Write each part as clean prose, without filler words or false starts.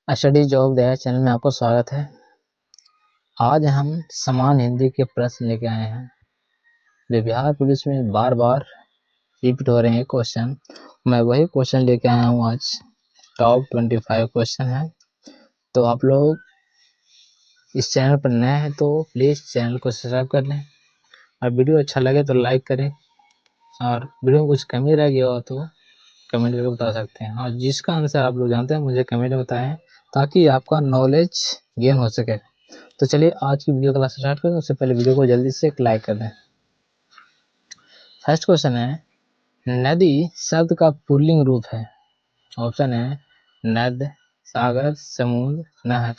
Study job दया channel में आपको स्वागत है। आज हम समान हिंदी के प्रश्न लेके आए हैं जो बिहार पुलिस में बार बार रिपीट हो रहे हैं क्वेश्चन। मैं वही क्वेश्चन लेके आया हूँ आज। टॉप 25 क्वेश्चन है। तो आप लोग इस चैनल पर नए हैं तो प्लीज़ चैनल को सब्सक्राइब कर लें और वीडियो अच्छा लगे तो लाइक करें और वीडियो में कुछ कमी रह गया हो तो कमेंट करके बता सकते हैं और जिसका आंसर आप लोग जानते हैं मुझे कमेंट में बताएं ताकि आपका नॉलेज गेन हो सके। तो चलिए आज की वीडियो क्लास स्टार्ट करें। उससे पहले वीडियो को जल्दी से एक लाइक कर दें। फर्स्ट क्वेश्चन है, नदी शब्द का पुल्लिंग रूप है। ऑप्शन है नद, सागर, समुद्र, नहर।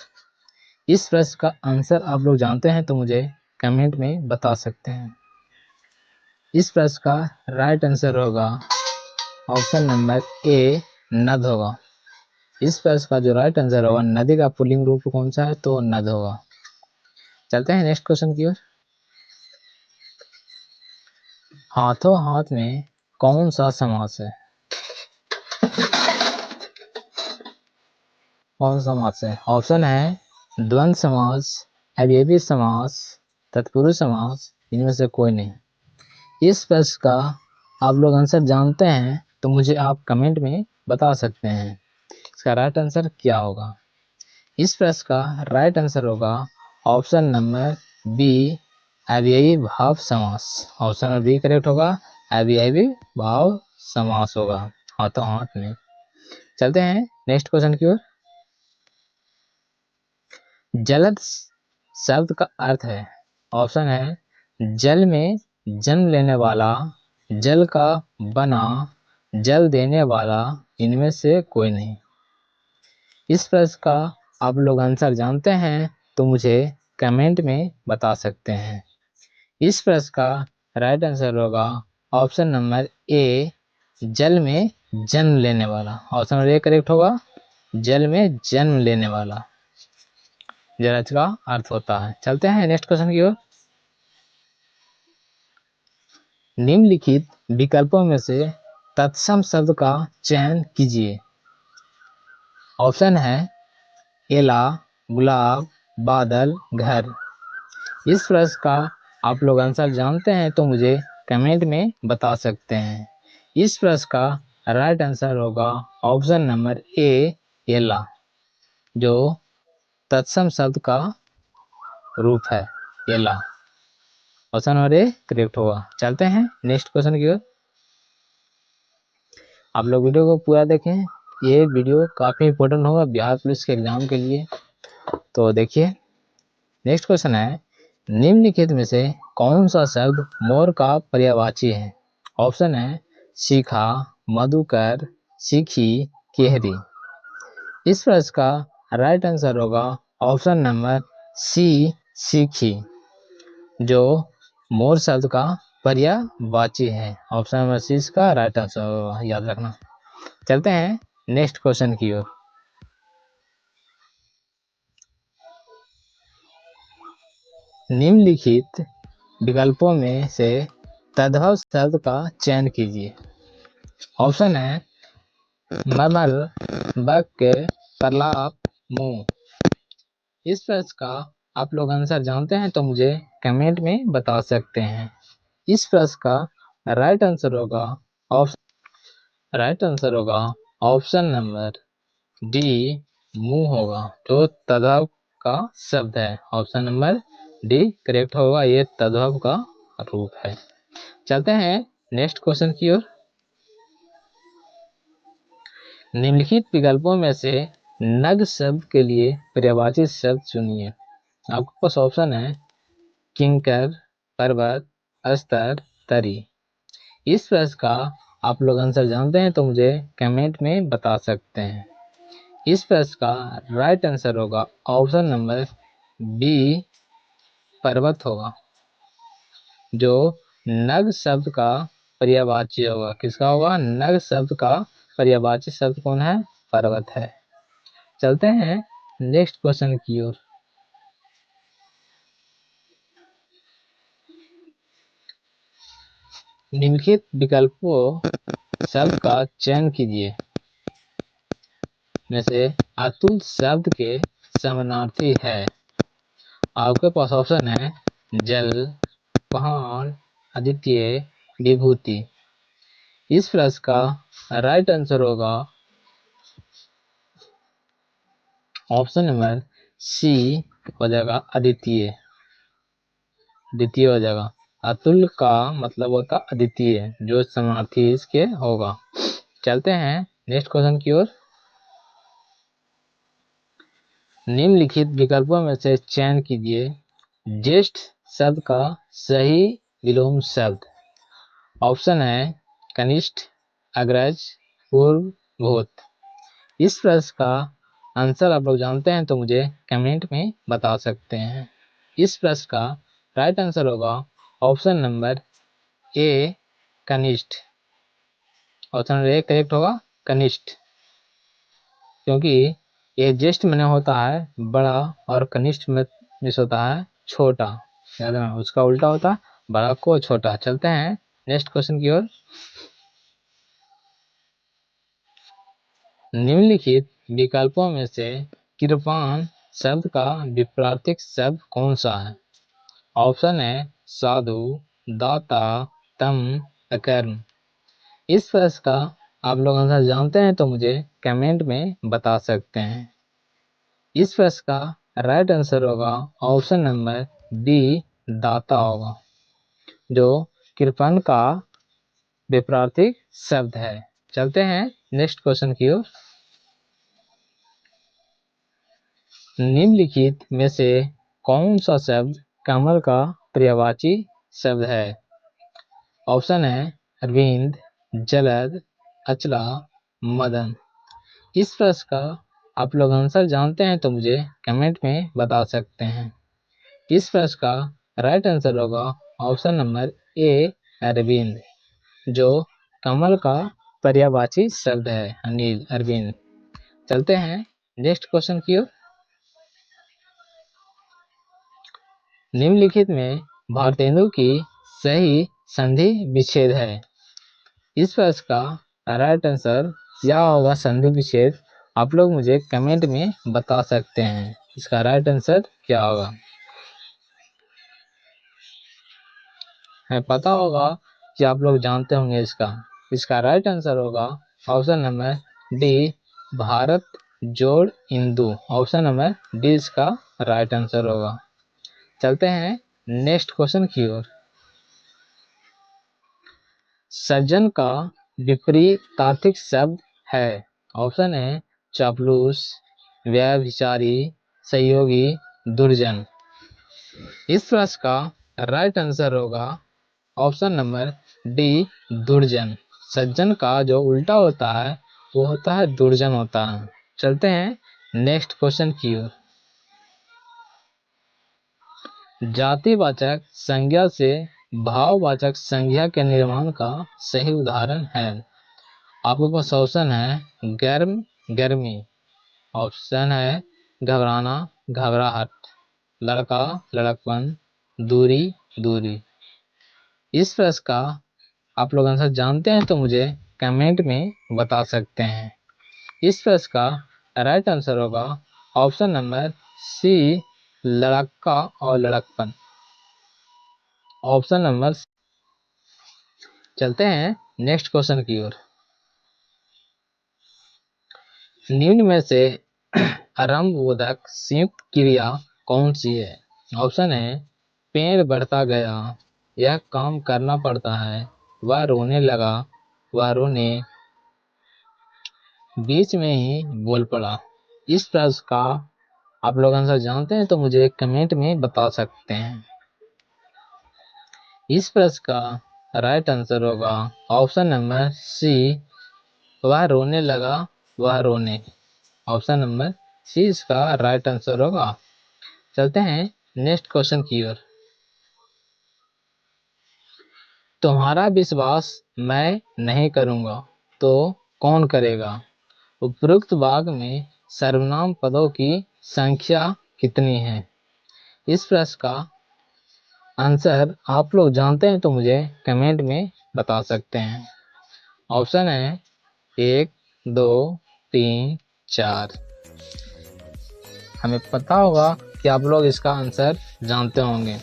इस प्रश्न का आंसर आप लोग जानते हैं तो मुझे कमेंट में बता सकते हैं। इस प्रश्न का राइट आंसर होगा ऑप्शन नंबर ए, नद होगा। इस प्रश्न का जो राइट आंसर होगा, नदी का पुल्लिंग रूप कौन सा है तो नद होगा। चलते हैं नेक्स्ट क्वेश्चन की ओर। हाथों हाथ में कौन सा समास है? कौन सा समास है? ऑप्शन है द्वंद्व समास, अवयवी समास, तत्पुरुष समास, इनमें से कोई नहीं। इस प्रश्न का आप लोग आंसर जानते हैं तो मुझे आप कमेंट में बता सकते हैं इसका राइट आंसर क्या होगा। इस प्रश्न का राइट आंसर होगा ऑप्शन नंबर बी, अव्ययी भाव समास। ऑप्शन नंबर बी करेक्ट होगा, अव्ययी भाव समास होगा हाथों हाथ में। चलते हैं नेक्स्ट क्वेश्चन की ओर। जलद शब्द का अर्थ है। ऑप्शन है जल में जन्म लेने वाला, जल का बना, जल देने वाला, इनमें से कोई नहीं। इस प्रश्न का आप लोग आंसर जानते हैं तो मुझे कमेंट में बता सकते हैं। इस प्रश्न का राइट आंसर होगा ऑप्शन नंबर ए, जल में जन्म लेने वाला। ऑप्शन नंबर ए करेक्ट होगा, जल में जन्म लेने वाला जलज का अर्थ होता है। चलते हैं नेक्स्ट क्वेश्चन की ओर। निम्नलिखित विकल्पों में से तत्सम शब्द का चयन कीजिए। ऑप्शन है एला, गुलाब, बादल, घर। इस प्रश्न का आप लोग आंसर जानते हैं तो मुझे कमेंट में बता सकते हैं। इस प्रश्न का राइट आंसर होगा ऑप्शन नंबर ए, एला, जो तत्सम शब्द का रूप है एला। ऑप्शन नंबर ए करेक्ट होगा। चलते हैं नेक्स्ट क्वेश्चन की ओर। आप लोग वीडियो को पूरा देखें, ये वीडियो काफ़ी इंपॉर्टेंट होगा बिहार पुलिस के एग्जाम के लिए। तो देखिए नेक्स्ट क्वेश्चन है, निम्नलिखित में से कौन सा शब्द मोर का पर्यायवाची है? ऑप्शन है शिखा, मधुकर, शिखी, केहरी। इस प्रश्न का राइट आंसर होगा ऑप्शन नंबर सी, शिखी, जो मोर शब्द का पर्यायवाची है। ऑप्शन नंबर सी इसका राइट आंसर होगा, याद रखना। चलते हैं नेक्स्ट क्वेश्चन की ओर। निम्नलिखित विकल्पों में से तद्भव शब्द का चयन कीजिए। ऑप्शन है मर्मर, वाक्य, प्रलाप, मुंह। इस प्रश्न का आप लोग आंसर जानते हैं तो मुझे कमेंट में बता सकते हैं। इस प्रश्न का राइट आंसर होगा ऑप्शन नंबर डी, मुंह होगा, जो तद्भव का शब्द है। ऑप्शन नंबर डी करेक्ट होगा, ये तद्भव का रूप है। चलते हैं नेक्स्ट क्वेश्चन की ओर। निम्नलिखित विकल्पों में से नग शब्द के लिए पर्यायवाची शब्द चुनिए। आपके पास ऑप्शन है किंकर, पर्वत, अस्तर, तरी। इस प्रश्न का आप लोग आंसर जानते हैं तो मुझे कमेंट में बता सकते हैं। इस प्रश्न का राइट आंसर होगा ऑप्शन नंबर बी, पर्वत होगा, जो नग शब्द का पर्यायवाची होगा। किसका होगा? नग शब्द का पर्यायवाची शब्द कौन है? पर्वत है। चलते हैं नेक्स्ट क्वेश्चन की ओर। निम्नलिखित विकल्पों शब्द का चयन कीजिए में से अतुल शब्द के समानार्थी है? आपके पास ऑप्शन है जल, पहाड़, अद्वितीय, विभूति। इस प्रश्न का राइट आंसर होगा ऑप्शन नंबर सी हो जाएगा, अद्वितीय। द्वितीय हो जाएगा। अतुल का मतलब होता अद्वितीय, जो समानार्थी इसके होगा। चलते हैं नेक्स्ट क्वेश्चन की ओर। निम्नलिखित विकल्पों में से चयन कीजिए ज्येष्ठ शब्द का सही विलोम शब्द। ऑप्शन है कनिष्ठ, अग्रज, पूर्व, भूत। इस प्रश्न का आंसर आप लोग जानते हैं तो मुझे कमेंट में बता सकते हैं। इस प्रश्न का राइट आंसर होगा ऑप्शन नंबर ए, कनिष्ठ। ऑप्शन नंबर ए करेक्ट होगा, कनिष्ठ। क्योंकि ये ज्येष्ठ में होता है बड़ा और कनिष्ठ में मिस होता है छोटा। याद रखना, उसका उल्टा होता है बड़ा को छोटा। चलते हैं नेक्स्ट क्वेश्चन की ओर। निम्नलिखित विकल्पों में से कृपाण शब्द का विपरीत शब्द कौन सा है? ऑप्शन है साधु, दाता, तम, अकर्म। इस प्रश्न का आप लोग आंसर जानते हैं तो मुझे कमेंट में बता सकते हैं। इस प्रश्न का राइट आंसर होगा ऑप्शन नंबर बी, दाता होगा, जो कृपण का विपरीत शब्द है। चलते हैं नेक्स्ट क्वेश्चन की ओर। निम्नलिखित में से कौन सा शब्द कमल का पर्यायवाची शब्द है? ऑप्शन है अरविंद, जलद, अचला, मदन। इस प्रश्न का आप लोग आंसर जानते हैं तो मुझे कमेंट में बता सकते हैं। इस प्रश्न का राइट आंसर होगा ऑप्शन नंबर ए, अरविंद, जो कमल का पर्यायवाची शब्द है, अनिल, अरविंद। चलते हैं नेक्स्ट क्वेश्चन की ओर। निम्नलिखित में भारतेंदु की सही संधि विच्छेद है। इस प्रश्न का राइट आंसर क्या होगा संधि विच्छेद? आप लोग मुझे कमेंट में बता सकते हैं इसका राइट आंसर क्या होगा। है पता होगा कि आप लोग जानते होंगे इसका राइट आंसर होगा ऑप्शन नंबर डी, भारत जोड़ इंदु। ऑप्शन नंबर डी इसका राइट आंसर होगा। चलते हैं नेक्स्ट क्वेश्चन की ओर। सज्जन का विपरीतार्थिक शब्द है। ऑप्शन है चापलूस, व्यभिचारी, सहयोगी, दुर्जन। इस प्रश्न का राइट आंसर होगा ऑप्शन नंबर डी, दुर्जन। सज्जन का जो उल्टा होता है वो होता है दुर्जन होता है। चलते हैं नेक्स्ट क्वेश्चन की ओर। जातिवाचक संज्ञा से भाववाचक संज्ञा के निर्माण का सही उदाहरण है। आपके पास ऑप्शन है गर्म, गर्मी। ऑप्शन है घबराना, घबराहट, लड़का, लड़कपन, दूरी, दूरी। इस प्रश्न का आप लोग आंसर जानते हैं तो मुझे कमेंट में बता सकते हैं। इस प्रश्न का राइट आंसर होगा ऑप्शन नंबर सी, लड़का और लड़कपन। Option number. चलते हैं नेक्स्ट क्वेश्चन की ओर। निम्न में से आरंभ बोधक संयुक्त क्रिया कौन सी है? ऑप्शन है पेड़ बढ़ता गया, यह काम करना पड़ता है, वह रोने लगा, वह रोने, बीच में ही बोल पड़ा। इस प्रश्न का आप लोग आंसर जानते हैं तो मुझे कमेंट में बता सकते हैं। इस प्रश्न का राइट आंसर होगा ऑप्शन नंबर सी, वह रोने लगा, वह रोने। ऑप्शन नंबर सी इसका राइट आंसर होगा। चलते हैं नेक्स्ट क्वेश्चन की ओर। तुम्हारा विश्वास मैं नहीं करूंगा तो कौन करेगा? उपरोक्त वाक्य में सर्वनाम पदों की संख्या कितनी है? इस प्रश्न का आंसर आप लोग जानते हैं तो मुझे कमेंट में बता सकते हैं। ऑप्शन है 1, 2, 3, 4। हमें पता होगा कि आप लोग इसका आंसर जानते होंगे।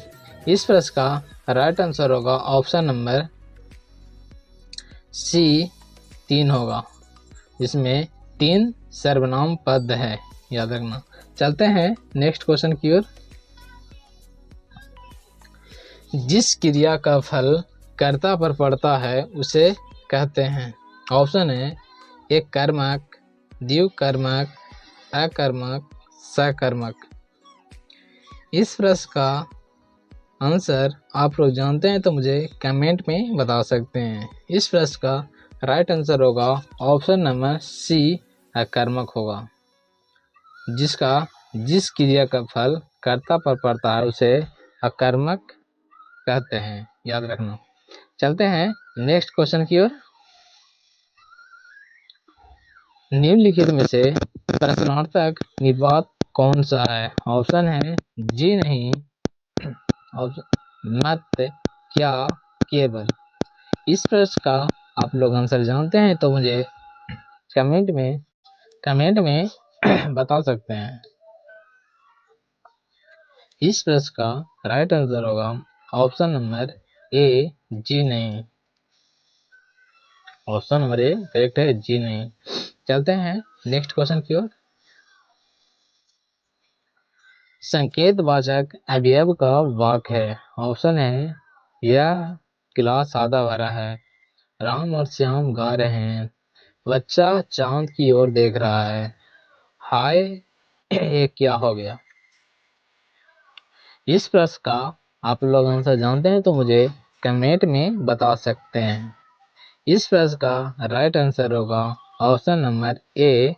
इस प्रश्न का राइट आंसर होगा ऑप्शन नंबर सी 3 होगा, जिसमें 3 सर्वनाम पद है, याद रखना। चलते हैं नेक्स्ट क्वेश्चन की ओर। जिस क्रिया का फल कर्ता पर पड़ता है उसे कहते हैं। ऑप्शन है एक कर्मक, द्विकर्मक, अकर्मक, सकर्मक। इस प्रश्न का आंसर आप लोग जानते हैं तो मुझे कमेंट में बता सकते हैं। इस प्रश्न का राइट आंसर होगा ऑप्शन नंबर सी अकर्मक होगा, जिस क्रिया का फल कर्ता पर पड़ता है उसे अकर्मक कहते हैं, याद रखना। चलते हैं नेक्स्ट क्वेश्चन की ओर। निम्नलिखित में से प्रश्नार्थक निपात कौन सा है? ऑप्शन है जी नहीं, मत, क्या, केवल। इस प्रश्न का आप लोग आंसर जानते हैं तो मुझे कमेंट में बता सकते हैं। इस प्रश्न का राइट आंसर होगा ऑप्शन नंबर ए जी नहीं। ऑप्शन नंबर ए करेक्ट है, जी नहीं। चलते हैं नेक्स्ट क्वेश्चन की ओर। संकेतवाचक अवयव का वाक्य है। ऑप्शन है यह गिलास आधा भरा है, राम और श्याम गा रहे हैं, बच्चा चांद की ओर देख रहा है, हाय ये क्या हो गया। इस प्रश्न का आप लोग आंसर जानते हैं तो मुझे कमेंट में बता सकते हैं। इस प्रश्न का राइट आंसर होगा ऑप्शन नंबर ए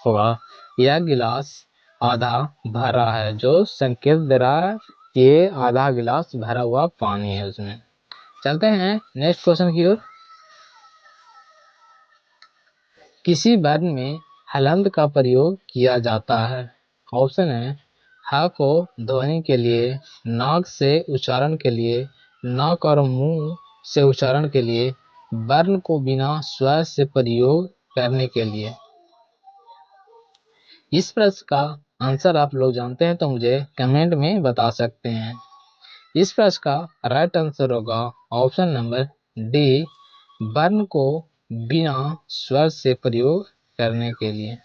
होगा यह गिलास आधा भरा है, जो संकेत दे रहा है कि आधा गिलास भरा हुआ पानी है उसमें। चलते हैं नेक्स्ट क्वेश्चन की ओर। किसी वर्ण में हलंत का प्रयोग किया जाता है। ऑप्शन है ह को ध्वनि के लिए, नाक से उच्चारण के लिए, नाक और मुंह से उच्चारण के लिए, वर्ण को बिना स्वर से प्रयोग करने के लिए। इस प्रश्न का आंसर आप लोग जानते हैं तो मुझे कमेंट में बता सकते हैं। इस प्रश्न का राइट आंसर होगा ऑप्शन नंबर डी, वर्ण को बिना स्वर से प्रयोग करने के लिए।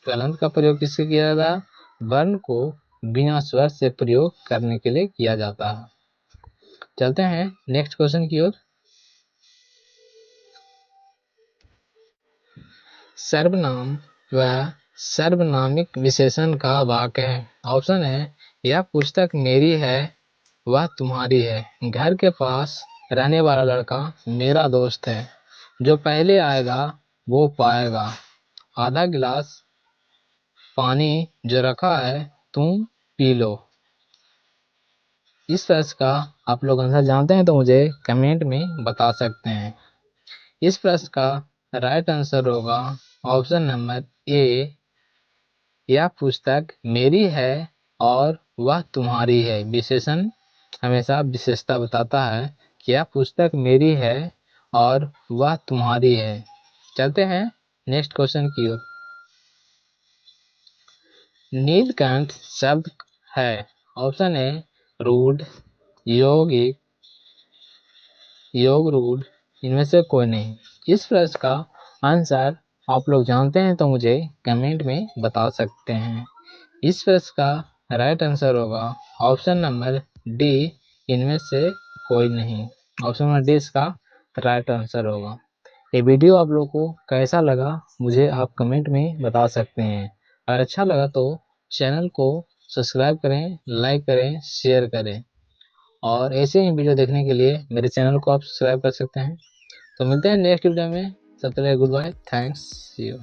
हलंत का प्रयोग किससे किया जाता है? वर्ण को बिना स्वर से प्रयोग करने के लिए किया जाता है। चलते हैं नेक्स्ट क्वेश्चन की ओर। सर्वनाम व सर्वनामिक विशेषण का वाक्य है। ऑप्शन है यह पुस्तक मेरी है, वह तुम्हारी है, घर के पास रहने वाला लड़का मेरा दोस्त है, जो पहले आएगा वो पाएगा, आधा गिलास पानी जो रखा है तुम पी लो। इस प्रश्न का आप लोग आंसर जानते हैं तो मुझे कमेंट में बता सकते हैं। इस प्रश्न का राइट आंसर होगा ऑप्शन नंबर ए, यह पुस्तक मेरी है और वह तुम्हारी है। विशेषण हमेशा विशेषता बताता है कि यह पुस्तक मेरी है और वह तुम्हारी है। चलते हैं नेक्स्ट क्वेश्चन की ओर। नीलकंठ शब्द है। ऑप्शन है रूढ़, यौगिक, योग रूढ़, इनमें से कोई नहीं। इस प्रश्न का आंसर आप लोग जानते हैं तो मुझे कमेंट में बता सकते हैं। इस प्रश्न का राइट आंसर होगा ऑप्शन नंबर डी, इनमें से कोई नहीं। ऑप्शन नंबर डी इसका राइट आंसर होगा। ये वीडियो आप लोग को कैसा लगा मुझे आप कमेंट में बता सकते हैं। अगर अच्छा लगा तो चैनल को सब्सक्राइब करें, लाइक करें, शेयर करें, और ऐसे ही वीडियो देखने के लिए मेरे चैनल को आप सब्सक्राइब कर सकते हैं। तो मिलते हैं नेक्स्ट वीडियो में, तब तक goodbye, thanks, see you.